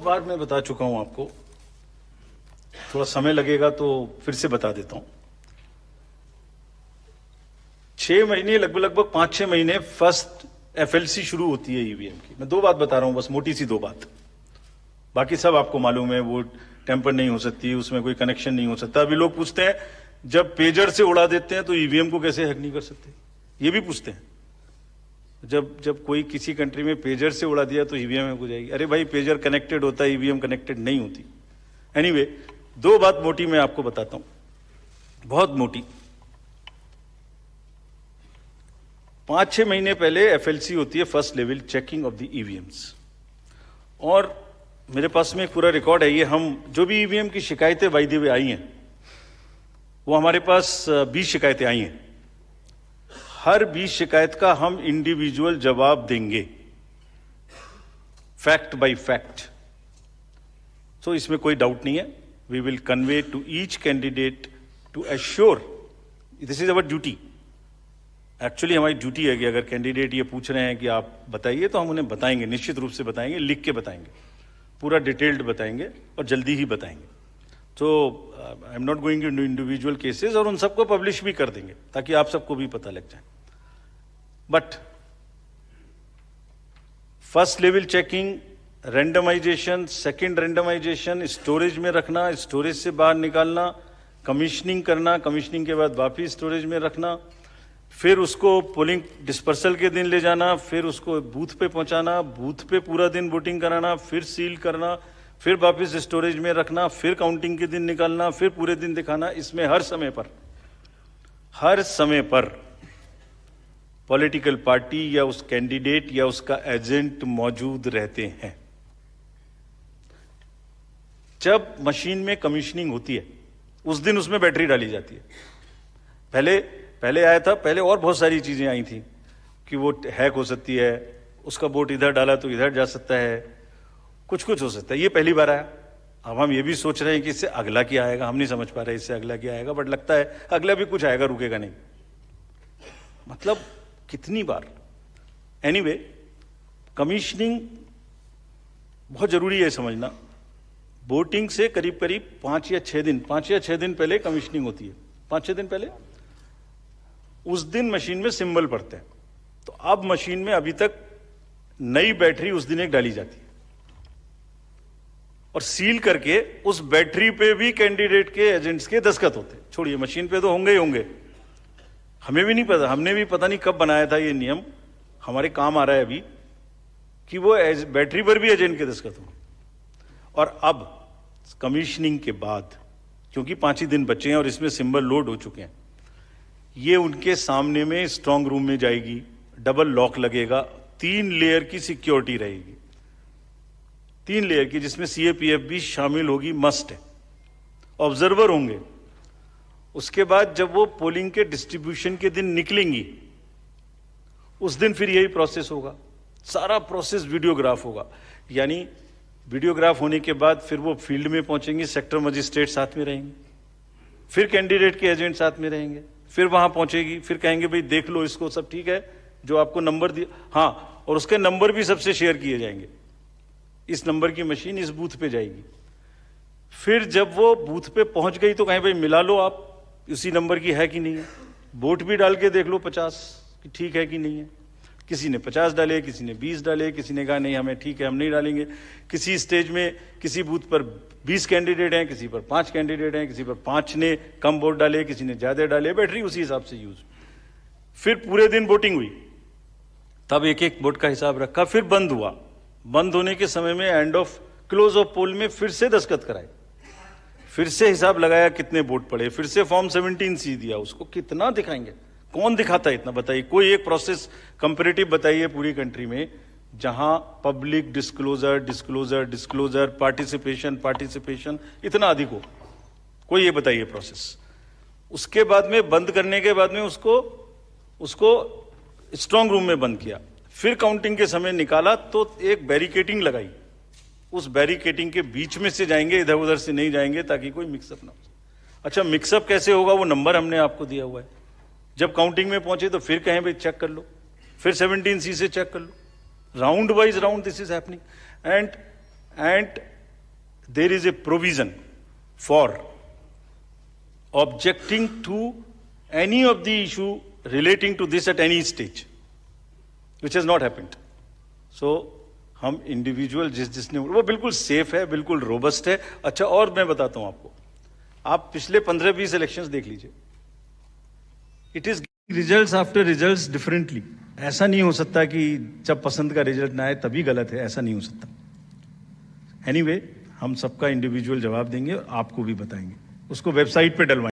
बार मैं बता चुका हूं आपको, थोड़ा समय लगेगा तो फिर से बता देता हूं। 6 महीने लगभग 5-6 महीने फर्स्ट एफएलसी शुरू होती है ईवीएम की। मैं 2 बात बता रहा हूं, बस मोटी सी 2 बात, बाकी सब आपको मालूम है। वो टेम्पर नहीं हो सकती, उसमें कोई कनेक्शन नहीं हो सकता। अभी लोग पूछते हैं जब पेजर से उड़ा देते हैं तो ईवीएम को कैसे हैक नहीं कर सकते, ये भी पूछते हैं। जब कोई किसी कंट्री में पेजर से उड़ा दिया तो ईवीएम हैक हो जाएगी। अरे भाई, पेजर कनेक्टेड होता है, ईवीएम कनेक्टेड नहीं होती। एनीवे, 2 बात मोटी मैं आपको बताता हूं, बहुत मोटी। 5-6 महीने पहले एफएलसी होती है, first level checking of the EVMs, और मेरे पास में एक पूरा रिकॉर्ड है। ये हम जो भी ईवीएम की शिकायतें बाय द वे आई हैं, वो हमारे पास 20 शिकायतें आई हैं। हर 20 शिकायत का हम इंडिविजुअल जवाब देंगे, फैक्ट बाय फैक्ट। सो इसमें कोई डाउट नहीं है। We will convey to each candidate to assure, this is our duty. Actually हमारी ड्यूटी है कि अगर कैंडिडेट ये पूछ रहे हैं कि आप बताइए, तो हम उन्हें बताएंगे, निश्चित रूप से बताएंगे, लिख के बताएंगे, पूरा डिटेल्ड बताएंगे और जल्दी ही बताएंगे। तो I am not going to individual cases, और उन सबको पब्लिश भी कर देंगे ताकि आप सबको भी पता लग जाए। But first level checking, randomisation, second randomisation, storage में रखना, स्टोरेज से बाहर निकालना, कमीशनिंग करना, कमीशनिंग के बाद वापिस स्टोरेज में रखना, फिर उसको पोलिंग डिस्पर्सल के दिन ले जाना, फिर उसको बूथ पे पहुंचाना, बूथ पे पूरा दिन वोटिंग कराना, फिर सील करना, फिर वापस स्टोरेज में रखना, फिर काउंटिंग के दिन निकालना, फिर पूरे दिन दिखाना। इसमें हर समय पर पॉलिटिकल पार्टी या उस कैंडिडेट या उसका एजेंट मौजूद रहते हैं। जब मशीन में कमीशनिंग होती है उस दिन उसमें बैटरी डाली जाती है। पहले आया था, पहले और बहुत सारी चीजें आई थी कि वो हैक हो सकती है, उसका वोट इधर डाला तो इधर जा सकता है, कुछ हो सकता है। ये पहली बार आया। अब हम ये भी सोच रहे हैं कि इससे अगला क्या आएगा, हम नहीं समझ पा रहे इससे अगला क्या आएगा, बट लगता है अगला भी कुछ आएगा, रुकेगा नहीं। मतलब कितनी बार। एनीवे, कमीशनिंग बहुत जरूरी है समझना। वोटिंग से करीब 5 या 6 दिन पहले कमीशनिंग होती है। 5-6 दिन पहले उस दिन मशीन में सिंबल पड़ते हैं। तो अब मशीन में अभी तक नई बैटरी उस दिन एक डाली जाती है, और सील करके उस बैटरी पे भी कैंडिडेट के एजेंट्स के दस्तखत होते हैं। छोड़िए, मशीन पे तो होंगे ही होंगे, हमें भी नहीं पता, हमने भी पता नहीं कब बनाया था ये नियम, हमारे काम आ रहा है अभी कि वो बैटरी पर भी एजेंट के दस्तखत हो। और अब कमीशनिंग के बाद, क्योंकि 5 ही दिन बचे हैं और इसमें सिंबल लोड हो चुके हैं, ये उनके सामने में स्ट्रांग रूम में जाएगी, डबल लॉक लगेगा, 3 लेयर की सिक्योरिटी रहेगी, 3 लेयर की, जिसमें सीएपीएफ भी शामिल होगी, मस्ट है। ऑब्जर्वर होंगे। उसके बाद जब वो पोलिंग के डिस्ट्रीब्यूशन के दिन निकलेंगी, उस दिन फिर यही प्रोसेस होगा। सारा प्रोसेस वीडियोग्राफ होगा। यानी वीडियोग्राफ होने के बाद फिर वो फील्ड में पहुंचेंगे, सेक्टर मजिस्ट्रेट साथ में रहेंगे, फिर कैंडिडेट के एजेंट साथ में रहेंगे, फिर वहां पहुंचेगी, फिर कहेंगे भाई देख लो इसको, सब ठीक है, जो आपको नंबर दिया, हाँ, और उसके नंबर भी सबसे शेयर किए जाएंगे। इस नंबर की मशीन इस बूथ पे जाएगी। फिर जब वो बूथ पे पहुंच गई तो कहें भाई मिला लो आप, उसी नंबर की है कि नहीं है, वोट भी डाल के देख लो 50 कि ठीक है कि नहीं है। किसी ने 50 डाले, किसी ने 20 डाले, किसी ने कहा नहीं हमें ठीक है, हम नहीं डालेंगे। किसी स्टेज में किसी बूथ पर 20 कैंडिडेट हैं, किसी पर 5 कैंडिडेट हैं, किसी पर 5 ने कम वोट डाले, किसी ने ज्यादा डाले, बैटरी उसी हिसाब से यूज। फिर पूरे दिन वोटिंग हुई, तब एक वोट का हिसाब रखा, फिर बंद हुआ। बंद होने के समय में एंड ऑफ क्लोज ऑफ पोल में फिर से दस्तखत कराए, फिर से हिसाब लगाया कितने वोट पड़े, फिर से फॉर्म 17C दिया। उसको कितना दिखाएंगे, कौन दिखाता है इतना, बताइए। कोई एक प्रोसेस कंपैरेटिव बताइए पूरी कंट्री में जहां पब्लिक डिस्क्लोजर, पार्टिसिपेशन इतना अधिक हो, कोई ये बताइए प्रोसेस। उसके बाद में बंद करने के बाद में उसको स्ट्रांग रूम में बंद किया, फिर काउंटिंग के समय निकाला तो एक बैरिकेटिंग लगाई, उस बैरिकेटिंग के बीच में से जाएंगे, इधर उधर से नहीं जाएंगे ताकि कोई मिक्सअप ना हो। अच्छा, मिक्सअप कैसे होगा, वो नंबर हमने आपको दिया हुआ है। जब काउंटिंग में पहुंचे तो फिर कहें भाई चेक कर लो, फिर 17C से चेक कर लो, round wise round this is happening. And there is a provision for objecting to any of the issue relating to this at any stage, which has not happened. So हम individual जिसने वो बिल्कुल safe है, बिल्कुल robust है. अच्छा, और मैं बताता हूं आपको, आप पिछले 15-20 इलेक्शंस देख लीजिए. It is results after results differently. ऐसा नहीं हो सकता कि जब पसंद का रिजल्ट ना आए तभी गलत है, ऐसा नहीं हो सकता. एनीवे, हम सबका इंडिविजुअल जवाब देंगे और आपको भी बताएंगे, उसको वेबसाइट पे डलवाएंगे.